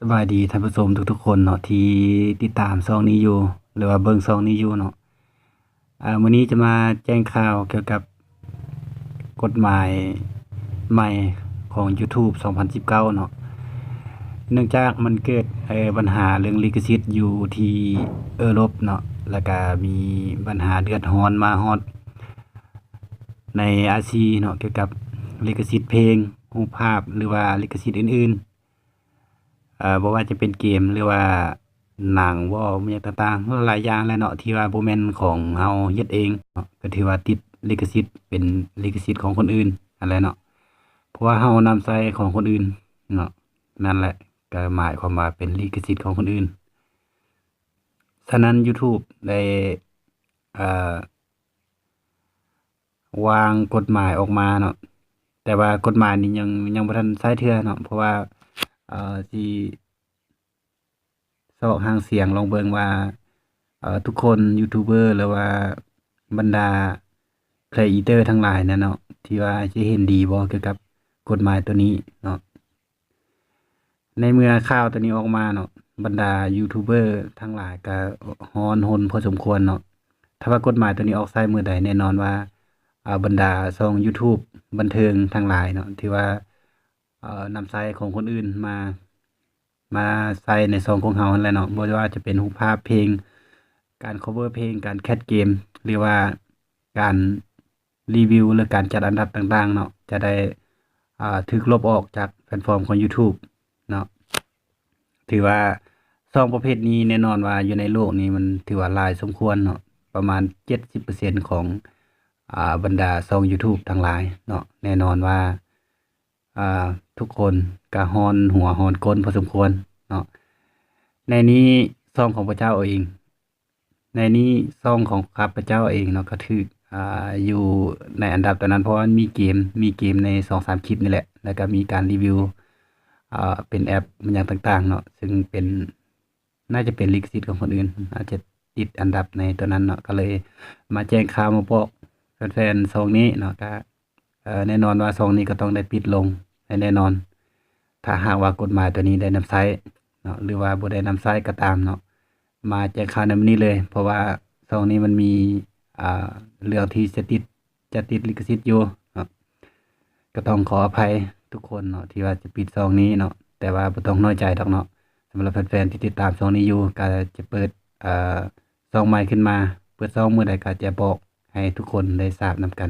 สบายดีท่านผู้ชมทุกๆคนเนาะที่ติดตามช่องนี้อยู่หรือว่าเบิ่งช่องนี้อยู่เนาะมื้อนี้จะมาแจ้งข่าวเกี่ยวกับกฎหมายใหม่ของยูทูบ2019เนาะเนื่องจากมันเกิดปัญหาเรื่องลิขสิทธิ์อยู่ที่ยุโรปเนาะแล้วก็มีปัญหาเดือดร้อนมาฮอดในอาซีเนาะเกี่ยวกับลิขสิทธิ์เพลงรูปภาพหรือว่าลิขสิทธิ์อื่นๆบ่ว่าจะเป็นเกมหรือว่าหนังเว้าอิหยังต่างๆหลายอย่างแหละเนาะที่ว่าบ่แม่นของเฮาเฮ็ดเองเนาะก็ถือว่าติดลิขสิทธิ์เป็นลิขสิทธิ์ของคนอื่นนั่นแหละเนาะเพราะว่าเฮานำใช้ของคนอื่นเนาะนั่นแหละก็หมายความว่าเป็นลิขสิทธิ์ของคนอื่นฉะนั้นยูทูบได้อ่าวางกฎหมายออกมาเนาะแต่ว่ากฎหมายนี้ยังบ่ทันใช้เทื่อเนาะเพราะว่าสิซอกหางเสียงลองเบิ่งว่าทุกคนยูทูบเบอร์หรือว่าบรรดาครีเอเตอร์ทั้งหลายนั่นเนาะที่ว่าสิเห็นดีบ่เกี่ยวกับกฎหมายตัวนี้เนาะในเมื่อข่าวตัวนี้ออกมาเนาะบรรดายูทูบเบอร์ทั้งหลายก็ร้อนรนพอสมควรเนาะถ้าว่ากฎหมายตัวนี้ออกใช้มื้อใดแน่นอนว่าบรรดาช่องยูทูบบันเทิงทั้งหลายเนาะที่ว่านำใช้ของคนอื่นมาใส่ในซองของเฮานั่นแหละเนาะบ่ว่าจะเป็นรูปภาพเพลงการคัฟเวอร์เพลงการแคสเกมหรือว่าการรีวิวหรือการจัดอันดับต่างๆเนาะจะได้ถูกลบออกจากแพลตฟอร์มของยูทูบเนาะถือว่าช่องประเภทนี้แน่นอนว่าอยู่ในโลกนี้มันถือว่าหลายสมควรเนาะประมาณ70%ของบรรดาช่องยูทูบทั้งหลายเนาะแน่นอนว่าทุกคนก็ร้อนหัวร้อนก้นพอสมควรเนาะในนี้ช่องของพระเจ้าเองในนี้ช่องของข้าพเจ้าเองเนาะก็ถูกอยู่ในอันดับตอนนั้นเพราะว่ามีเกมใน2-3คลิปนี่แหละแล้วก็มีการรีวิวเป็นแอปมันหยังต่างๆเนาะซึ่งเป็นน่าจะเป็นลิขสิทธิ์ของคนอื่นอาจจะติดอันดับในตัวนั้นเนาะก็เลยมาแจ้งข่าวมาบอกแฟนๆช่องนี้เนาะก็แน่นอนว่าช่องนี้ก็ต้องได้ปิดลงแน่นอนถ้าหากว่ากฎหมายตัวนี้ได้นำใช้เนาะหรือว่าบ่ได้นำใช้ก็ตามเนาะมาแจ้งข่าวในมื้อนี้เลยเพราะว่าช่องนี้มันมีอ่าเรื่องที่จะติดลิขสิทธิ์อยู่เนาะก็ต้องขออภัยทุกคนเนาะที่ว่าจะปิดช่องนี้เนาะแต่ว่าบ่ต้องน้อยใจดอกเนาะสำหรับแฟนๆที่ติดตามช่องนี้อยู่ก็จะเปิดอ่าช่องใหม่ขึ้นมาเปิดช่องมื้อใดก็จะบอกให้ทุกคนได้ทราบนำกัน